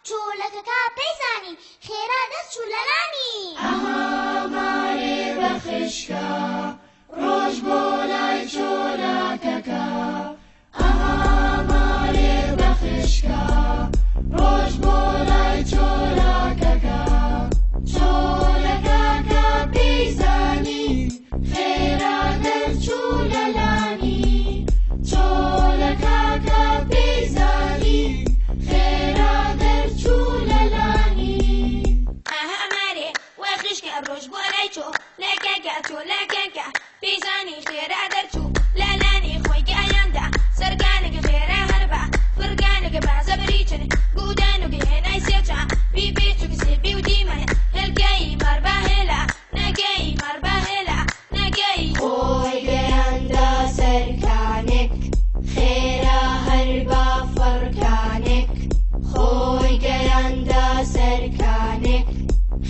چۆلەکەکە پەیزانی خێرا دەرچوو لە لانی ئەها مارێ بەخشکە ڕۆژ بۆ لای چۆلەکەکە ئەها مارێ بەخشکە ڕۆژ بۆ لای چۆلەکەکە چۆلەکەکە پەیزانی خێرا دەرچوو لە لانی چۆلەکەکە پەیزانی خێرا دەرچوو لە لانی ئەها مارێ وەخشکە ڕۆژ بۆ لای چۆلەکەکە چۆلەکەکە پەیزانی خێرا دەرچوو لە لانی خۆی گایاندا سەرگانێک خێرا هەربا فرگانێک بازە بریچن گودانێک هێنای سێچا بیبێچوک سێبی و دیمەن هێلکەی مەربە هێلا نەگەی مەربە هێلا نەگەی خۆی گەیاندا سەرکانێک خێرا هەربا فڕکانێک خۆی گەیاندا سەرکانێک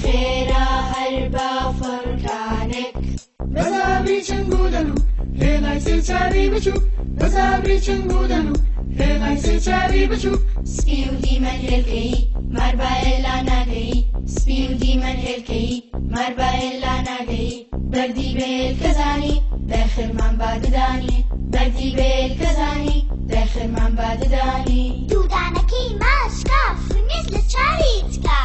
خێرا هەربا فڕکانێک بەزابری چنگودەن و هێلای سێچاوی بچوو بەزابری چنگودەن و هێلای سێچاوی بچوو سپی و دیمەن هێلکەی مەربە هێلا ناگەی سپی و دیمەن هێلکەی مەربە هێلا ناگەی بەردی بێت کەزانی دەخرمان باددانی بەردی بێت کەزانی دەخرمان باددانی دوودانەکەی ماشکا فرمێز لە چاوی تکا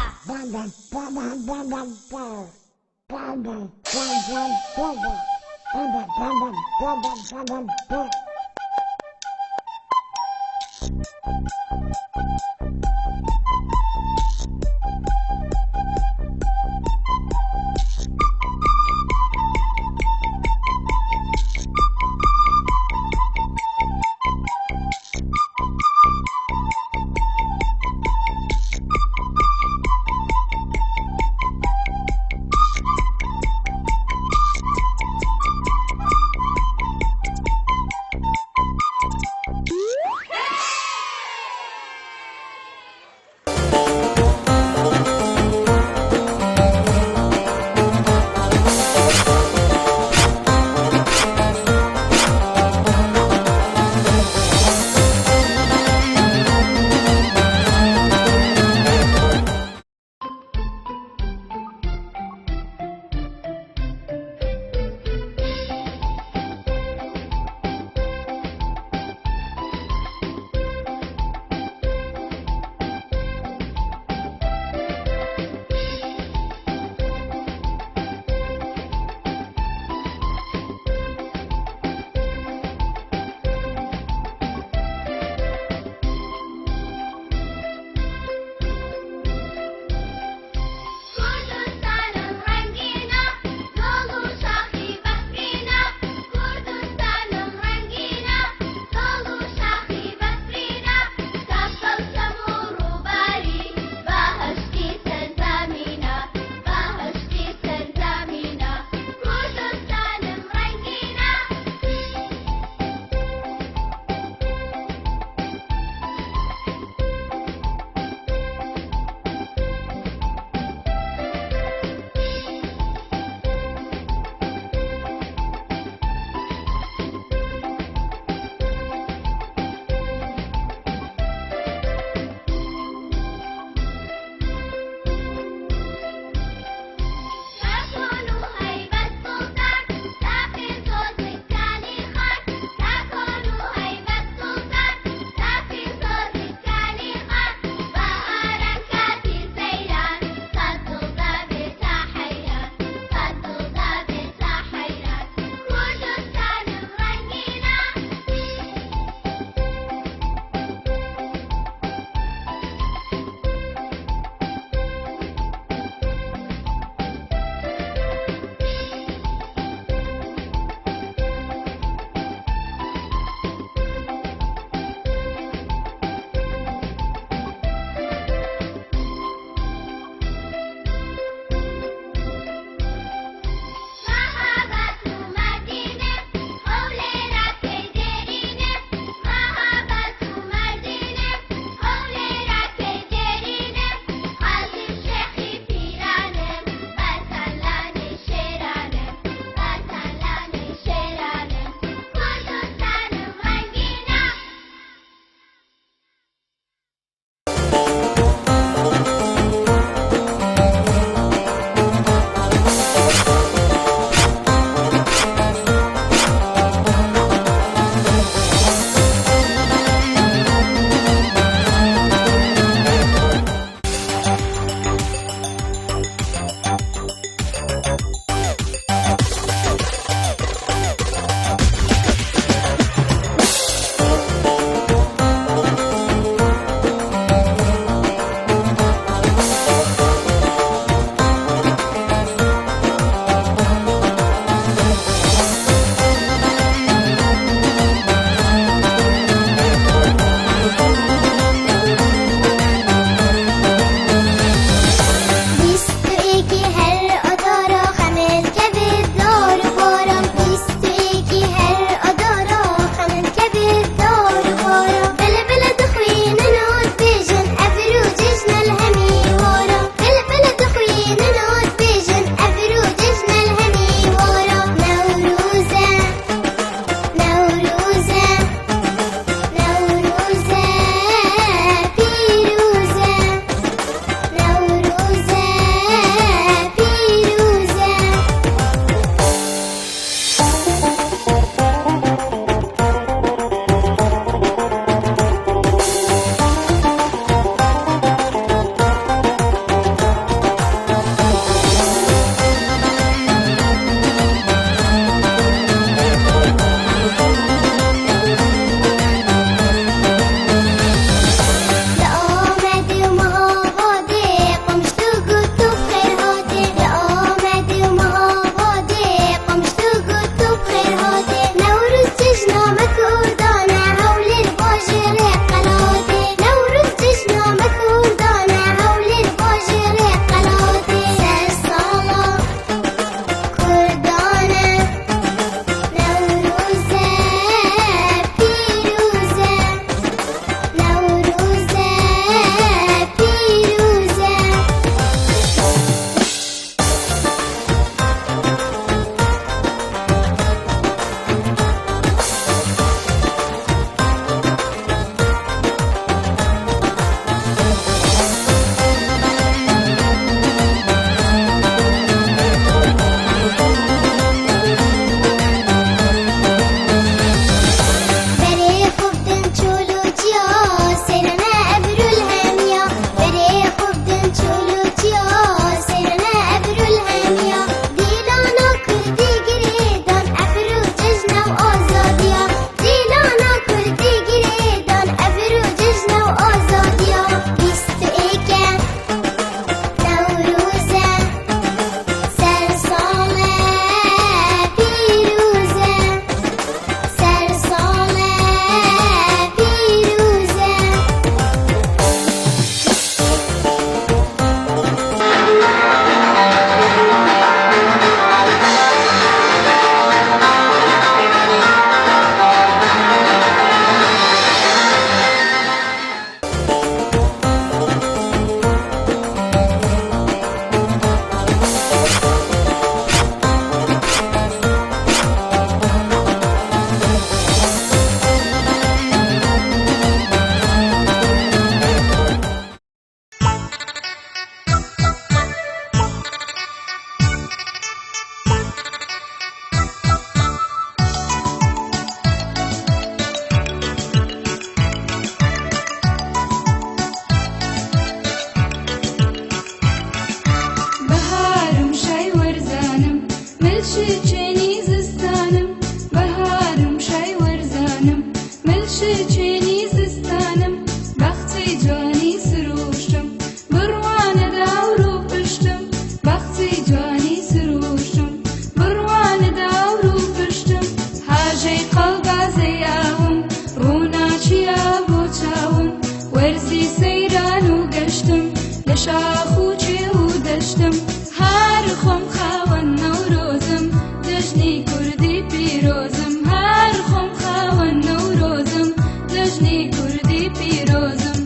لە شاخ و چێ و دەشتم هەر خۆم خاوەن نەورۆزم دەژنی کوردی پیرۆزم هەر خۆم خاوەن نەورۆزم دەژنی کوردی پیرۆزم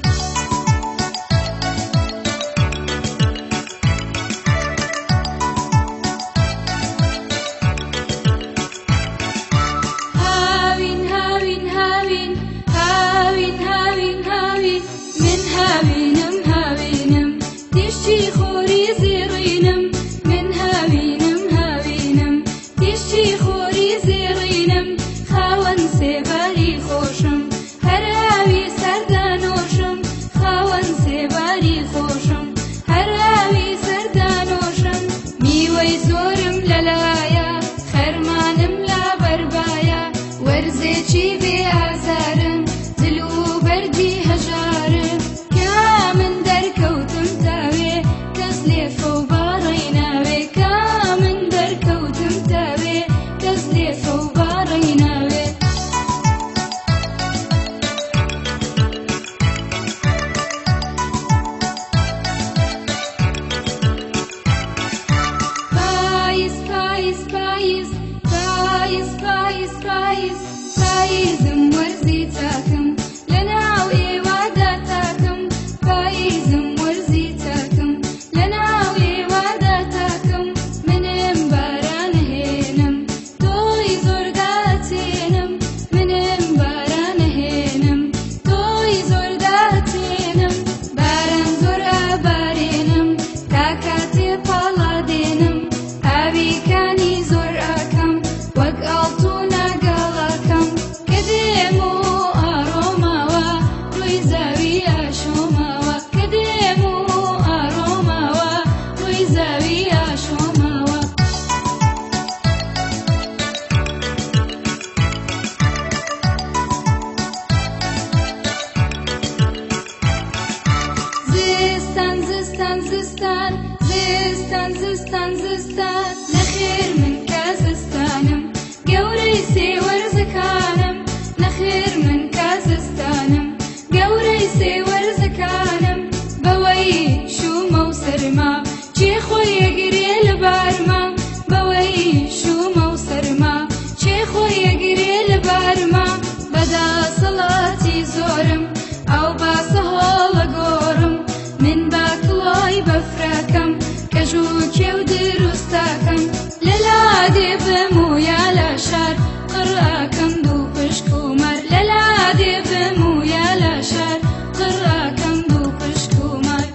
هاوین هاوین هاوین هاوین هاوین هاوین من هاوینم هاوینم تشتی خۆری زێڕینم من هاوینم هاوینم تشتی خۆری زێڕینم خاوەن سێباری خۆشم هەر ئاوی سەردانۆشم خاوەن سێباری خۆشم هەر ئاوی سەردانۆشم میوەی زۆرم لەلایە خەرمانم لا بەربایە وەرزێکی بێ ئازارم دل و بەردی هەژارم کا من دەرکەوتم تاوێ کەس لێفە و باڕی ناوێ کا من دەرکەوتم تاوێ کەس لێفە و باڕی ناوێ پاییز پاییز پاییز پاییز پاییز پاییز پاییزم وەرزی چاکم لە ناو ئێوادا تاکم پاییزم وەرزی چاکم لە ناو ئێوادا تاکم منم باران هێنم تۆی زۆر داچێنم منم باران هێنم تۆی زۆر داچێنم باران زۆر ئابارێنم تا کاتێ پاڵا دێنم ئاویکانی زۆر ئاکەم وەک ئاڵتوونە گاڵاکەم کە دێم و ئاڕۆماوە ڕووی زاوی ئاشۆماوە کە دێم و ئاڕۆماوە ڕووی زاوی ئاشۆماوە زستان زستان زستان زستان زستان زستان نەخێر من کە زستانم گەورەی سێوەرزەکانم نەخێر من کە زستانم گەورەی سێوەرزەکانم بەوەی شومە و سەرما چێ خۆی ئەگرێ لە بارما بەوەی شومە و سەرما چێ خۆی ئەگرێ لە بارما بەداسەڵاتی زۆرم ئەو باسە هۆڵە گۆڕم من باکڵۆی بەفراکەم کەژووکێ و دروستاکەم لە لادێ بم و یا لە شار قڕاکەم دوو پشک و مەر لە لادێ بم و یا لە شار قڕاکەم دوو پشک و مەر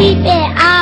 keep it on.